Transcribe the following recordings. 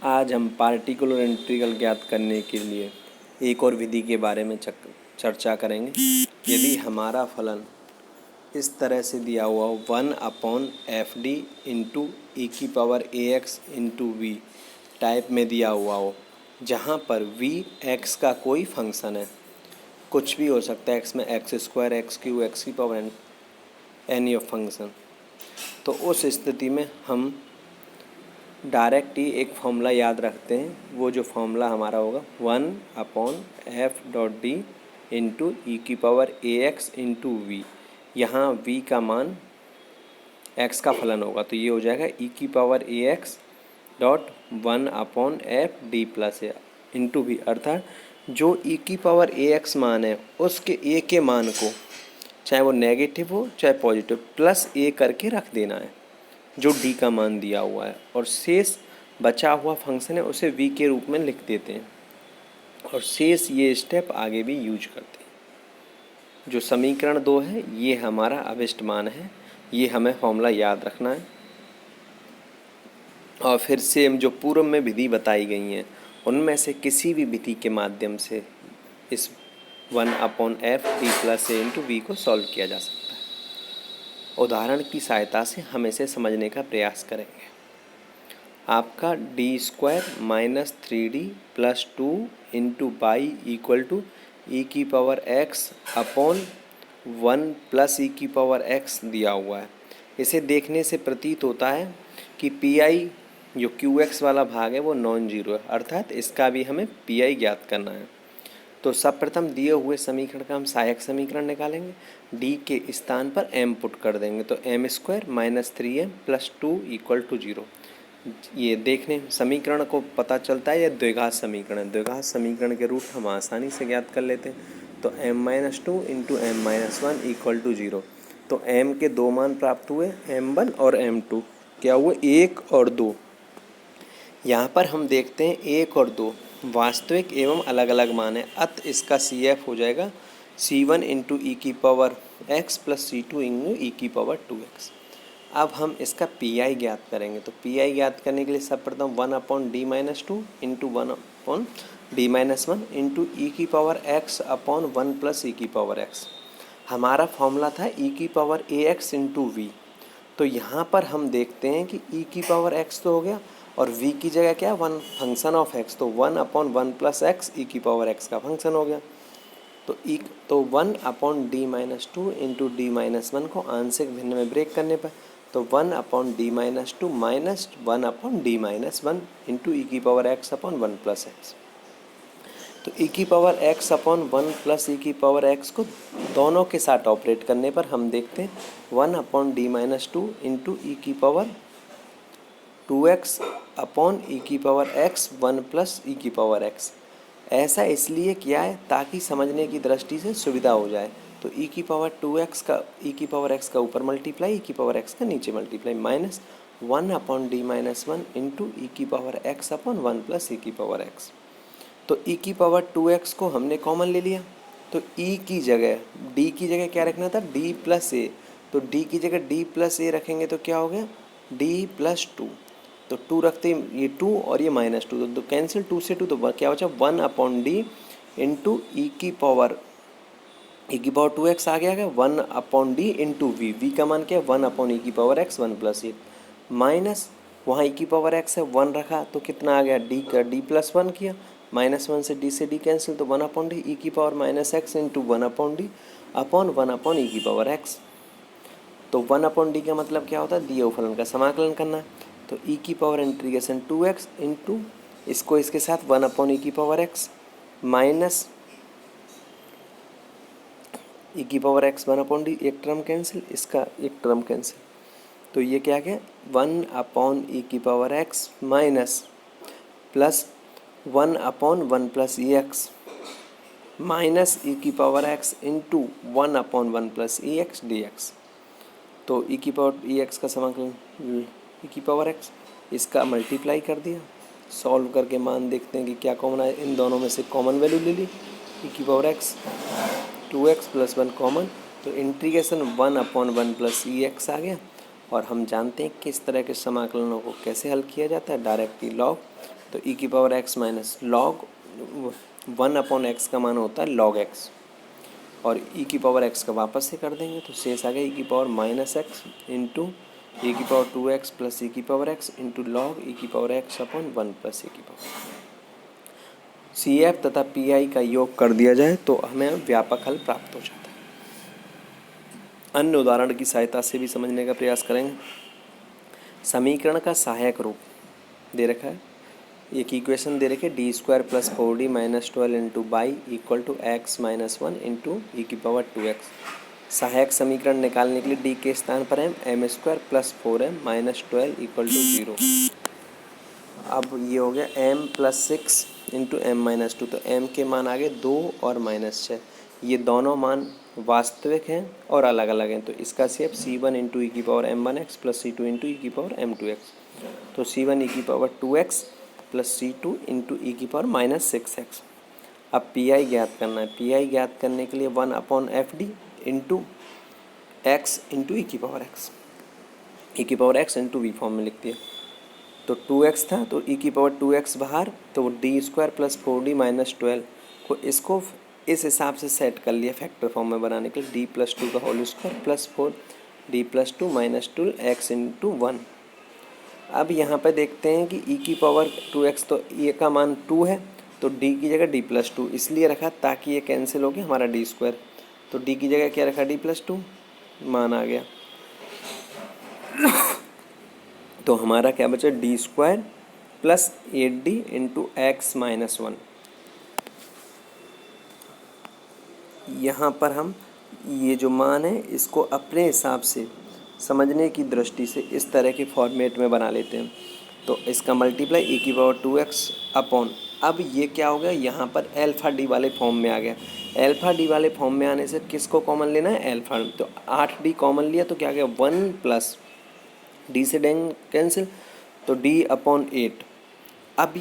आज हम particular integral ज्ञात करने के लिए एक और विधि के बारे में चर्चा करेंगे। यदि हमारा फलन इस तरह से दिया हुआ हो 1/fd इंटू ई की power ax into V type में दिया हुआ हो, जहाँ पर v x का कोई फंक्शन है, कुछ भी हो सकता है, x में x², x³, x की पावर एनी ऑफ फंक्शन। तो उस स्थिति में हम डायरेक्ट ही एक फॉर्मूला याद रखते हैं। वो जो फॉर्मूला हमारा होगा 1/f.d इंटू ई की पावर ax इंटू वी। यहाँ v का मान x का फलन होगा, तो ये हो जाएगा ई की power ax dot 1/f d plus A into V, अर्थात जो ई की पावर ax मान है उसके a के मान को, चाहे वो नेगेटिव हो चाहे पॉजिटिव, प्लस a करके रख देना है जो d का मान दिया हुआ है, और शेष बचा हुआ फंक्शन है उसे v के रूप में लिख देते हैं, और शेष ये स्टेप आगे भी यूज करते हैं। जो समीकरण 2 है ये हमारा अभिष्ट मान है, ये हमें फॉर्मूला याद रखना है। और फिर से हम जो पूर्व में विधि बताई गई हैं उनमें से किसी भी विधि के माध्यम से इस 1/f d plus A into V को सॉल्व किया जा सकता है। उदाहरण की सहायता से हम इसे समझने का प्रयास करेंगे। आपका d² minus 3d plus 2 into y equal to e की power x upon 1 plus e की पावर x दिया हुआ है। इसे देखने से प्रतीत होता है कि pi जो qx वाला भाग है वो नॉन जीरो है, अर्थात इसका भी हमें pi ज्ञात करना है। तो सर्वप्रथम दिए हुए समीकरण का हम सहायक समीकरण निकालेंगे। d के स्थान पर m पुट कर देंगे, तो m² minus 3m plus 2 equal to 0। ये देखने समीकरण को पता चलता है, यह द्विघात समीकरण है। द्विघात समीकरण के रूट हम आसानी से ज्ञात कर लेते हैं। तो m-2 into m-1 equal to 0। तो m के दो मान प्राप्त हुए, m1 और m2। क्या हुए? 1 और 2। यहाँ पर हम देखते हैं 1 और 2 वास्तविक एवं अलग अलग मान है, अतः इसका CF हो जाएगा C1 इंटू ई की power x plus C2 into ई की पावर 2x। अब हम इसका PI ज्ञात करेंगे। तो PI ज्ञात करने के लिए सर्वप्रथम 1/d-2 इंटू 1/d-1 इंटू ई की power x upon 1 plus e की पावर x। हमारा फॉर्मूला था ई की पावर ax इंटू वी। तो यहाँ पर हम देखते हैं कि ई की पावर x तो हो गया और v की जगह क्या, 1 फंक्शन ऑफ x, तो 1/1 प्लस x ई की पावर x का फंक्शन हो गया। तो 1/d-2 इंटू d-1 को आंशिक भिन्न में ब्रेक करने पर तो 1/d-2 माइनस 1/d-1 इंटू ई की power x upon 1 plus x। तो ई की power x upon 1 plus e की पावर x को दोनों के साथ ऑपरेट करने पर हम देखते हैं 1/d-2 इंटू ई की पावर 2x अपॉन ई की पावर x 1 प्लस ई की पावर x। ऐसा इसलिए किया है ताकि समझने की दृष्टि से सुविधा हो जाए। तो ई की पावर 2x का ई की पावर x का ऊपर मल्टीप्लाई, ई की पावर x का नीचे मल्टीप्लाई, माइनस 1/d-1 इंटू ई की power x upon 1 plus e की पावर x। तो ई की पावर 2x को हमने कॉमन ले लिया, तो ई की जगह d की जगह क्या रखना था, d प्लस ए। तो d की जगह d प्लस ए रखेंगे तो क्या हो गया, d प्लस 2। तो 2 रखते ही ये 2 और ये -2, तो कैंसिल 2 से 2, तो क्या बचा 1/d इंटू ई की पावर 2x आ गया, 1/d इंटू वी का मान क्या है 1/e की पावर x 1 प्लस ए, माइनस वहाँ e की पावर x है 1 रखा तो कितना आ गया, d का d प्लस 1 किया, -1 से d कैंसिल, तो 1/d ई की power -x into 1/d upon 1/e की पावर x। तो 1/d का मतलब क्या होता है, दिए हुए फलन का समाकलन करना। तो e की पावर इंटीग्रेशन 2x इंटू इसको इसके साथ 1/e की पावर x माइनस e की पावर x 1/d, एक टर्म कैंसिल, इसका एक टर्म कैंसिल, तो ये क्या गया 1/e की power x minus plus 1/1 plus ex minus e की power x into 1/1 plus ex dx। तो e की पावर ex का समाकलन e की पावर x, इसका मल्टीप्लाई कर दिया, सॉल्व करके मान देखते हैं कि क्या कॉमन आए। इन दोनों में से कॉमन वैल्यू ले ली, e की power x 2x plus 1 common, तो इंटीग्रेशन 1/1 प्लस ex आ गया। और हम जानते हैं कि इस तरह के समाकलनों को कैसे हल किया जाता है, डायरेक्टली लॉग तो ई की power x minus log 1/x का मान होता है log x, और ई की पावर एक्स का वापस से कर देंगे तो शेष आ गया ई की पावर माइनस एक्स इंटू ई की पावर 2x प्लस ई की पावर एक्स इंटू लॉग ई की power x upon 1 plus e की पावर। सी एफ तथा पी आई का योग कर दिया जाए तो हमें व्यापक हल प्राप्त हो जाता है। अन्य उदाहरण की सहायता से भी समझने का प्रयास करेंगे। समीकरण का सहायक रूप दे रखा है, एक इक्वेशन दे रखी है d square plus 4d minus 12 into y equal to x minus 1 into ई की पावर 2x। सहायक समीकरण निकालने के लिए डी के स्थान पर है M square plus 4m minus 12 equal to 0। अब ये हो गया m plus 6 into M minus 2, तो m के मान आ गए 2 और माइनस 6। ये दोनों मान वास्तविक हैं और अलग अलग हैं, तो इसका शेप c1 इंटू ई की power m1x plus c2 into ई की पावर m2x। तो c1 ई की power 2x plus c2 into ई की पावर माइनस 6x। अब पी ज्ञात करना है। पी ज्ञात करने के लिए 1/fd इंटू एक्स इंटू ई की पावर एक्स, ई की power X into V form में लिख दिया। तो 2x था तो ई की पावर 2x बाहर, तो D square plus 4d minus 12 को इसको इस हिसाब से सेट कर लिया फैक्टर फॉर्म में बनाने के लिए, डी प्लस 2 का whole square plus 4 D plus 2 minus 2 X into 1। अब यहाँ पे देखते हैं कि ई की पावर 2x, तो ये का मान 2 है तो डी की जगह डी प्लस 2 इसलिए रखा ताकि ये कैंसिल हो गया हमारा डी स्क्वायर, तो डी की जगह क्या रखा डी प्लस 2 मान आ गया। तो हमारा क्या बचा D square plus 8d into x minus 1। यहाँ पर हम ये जो मान है इसको अपने हिसाब से समझने की दृष्टि से इस तरह के फॉर्मेट में बना लेते हैं। तो इसका मल्टीप्लाई ई की पावर 2x अपॉन, अब ये क्या हो गया यहाँ पर एल्फा डी वाले फॉर्म में आ गया। एल्फा डी वाले फॉर्म में आने से किसको कॉमन लेना है एल्फा, तो 8d कॉमन लिया तो क्या गया 1 प्लस डी से डेंग कैंसिल, तो डी अपॉन 8 अब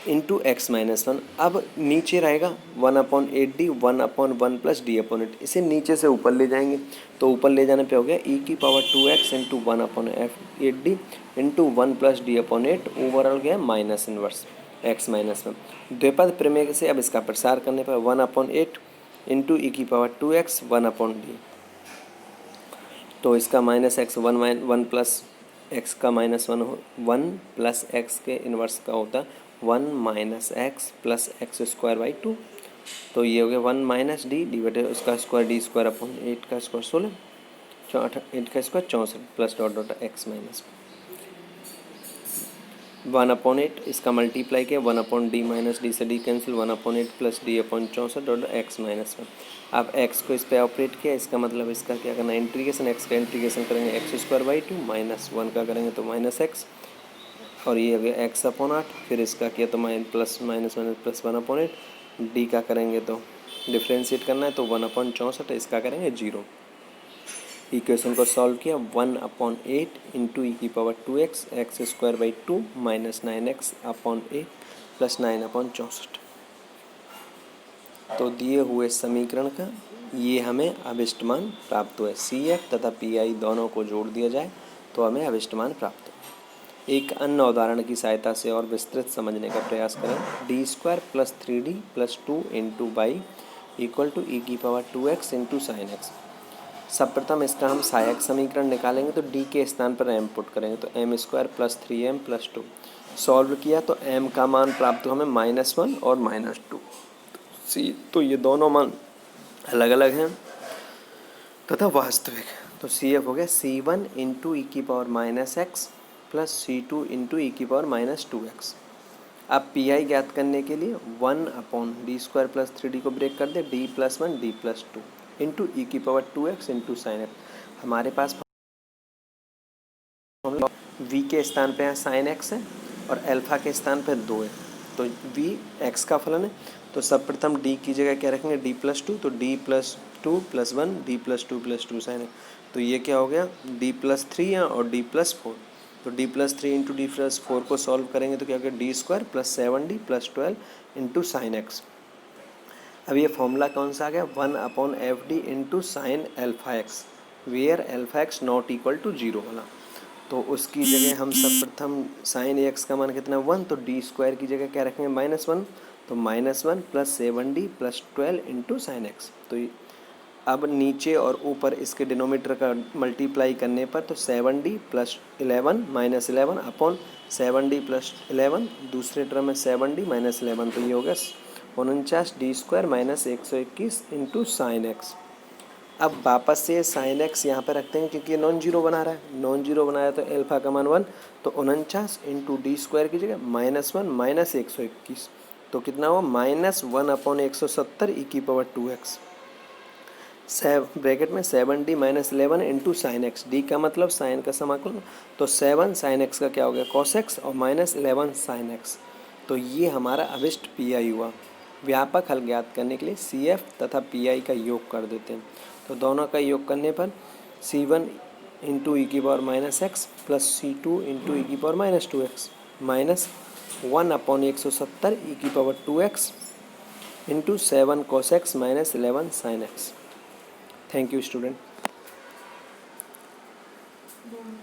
इंटू एक्स माइनस 1। अब नीचे रहेगा 1/8d 1/1 प्लस डी अपॉन 8, इसे नीचे से ऊपर ले जाएंगे तो ऊपर ले जाने पे हो गया ई की power 2x into 1/8d into 1 plus D upon 8, overall गया माइनस इनवर्स एक्स माइनस 1। द्विपद प्रमेय से अब इसका प्रसार करने पर 1/8 इंटू ई की पावर 2x 1/d, तो इसका माइनस एक्स 1 प्लस एक्स का माइनस 1 प्लस एक्स के इन्वर्स का होता 1 minus x plus x square by 2, तो ये हो गया 1 माइनस डी डिवाइडेड उसका स्क्वायर डी स्क्वायर अपॉन 8 का स्क्वायर 16 8 का square 64 plus dot dot x minus 1/8, इसका मल्टीप्लाई किया 1/d माइनस डी से D cancel 1/8 plus D upon 64 dot x minus 1। अब x को इस पर ऑपरेट किया, इसका मतलब इसका क्या करना है इंटीग्रेशन, x का इंटीग्रेशन करेंगे एक्स स्क्वायर बाई 2 माइनस 1 का करेंगे तो माइनस एक्स, और ये हो गया x अपॉन 8, फिर इसका किया तो प्लस माइनस 1 प्लस 1/8, डी का करेंगे तो डिफ्रेंशिएट करना है तो 1/64, इसका करेंगे 0। इक्वेशन को सॉल्व किया 1/8 इंटू ई की power 2x x square by 2 minus 9x upon 8 plus 9/64। तो दिए हुए समीकरण का ये हमें अभिष्ट मान प्राप्त हुआ है। सी एफ तथा पी आई दोनों को जोड़ दिया जाए तो हमें अभिष्ट मान प्राप्त हो। एक अन्य उदाहरण की सहायता से और विस्तृत समझने का प्रयास करें। D square plus 3d plus 2 into y equal to e की power 2x into sine x. सर्वप्रथम इसका हम सहायक समीकरण निकालेंगे तो d के स्थान पर m पुट करेंगे तो m square plus 3m plus 2। Solve किया तो m का मान प्राप्त हुआ हमें -1 और -2। सी तो ये दोनों मान अलग अलग हैं तथा वास्तविक, तो सी एफ हो गया c1 इंटू ई की power minus x plus c2 into ई की पावर माइनस 2x। अब पी आई ज्ञात करने के लिए 1/d स्क्वायर प्लस 3d को ब्रेक कर दे d plus 1 d plus 2 into ई की power 2x into sine x. हमारे पास v के स्थान पे है साइन एक्स है और एल्फा के स्थान पे 2 है, तो v x का फलन है। तो सर्वप्रथम d की जगह क्या रखेंगे d प्लस 2, तो d plus 2 plus 1 d plus 2 plus 2 sine x, तो ये क्या हो गया d प्लस 3 है और d प्लस 4, तो d plus 3 into D plus 4 को सॉल्व करेंगे तो क्या हो गया D square plus 7d plus 12 into sine X. अब ये फॉर्मूला कौन सा आ गया 1/fd into sine alpha X, where alpha X not equal to 0 वाला। तो उसकी जगह हम सर्वप्रथम साइन एक्स का मान कितना 1, तो डी स्क्वायर की जगह क्या रखेंगे -1, तो -1 plus 7d plus 12 into sine x. तो अब नीचे और ऊपर इसके डिनोमीटर का मल्टीप्लाई करने पर तो 7d plus 11 minus 11 upon 7d plus 11, दूसरे टर्म में 7d माइनस 11, तो ये हो गया 49 D square minus 121 into sine X. अब वापस से साइन एक्स यहाँ पर रखते हैं क्योंकि ये नॉन जीरो बना रहा है, नॉन जीरो बनाया तो एल्फा का मान 1, तो 49 इंटू डी स्क्वायर की जगह -1 माइनस 121, तो कितना हुआ -1 अपॉन 170 ई की पावर 2x, ब्रैकेट में 7d minus 11 into sine x, D का मतलब साइन का समाकलन, तो 7 साइन एक्स का क्या हो गया कॉस एक्स और -11 साइन एक्स। तो ये हमारा अभिष्ट पी आई हुआ। व्यापक हल ज्ञात करने के लिए सी एफ तथा पी आई का योग कर देते हैं। तो दोनों का योग करने पर c1 इंटू ई की power -x plus c2 into ई की power -2x minus 1 upon 170 e की power 2x into 7 cos x minus 11 sin x। Thank you student.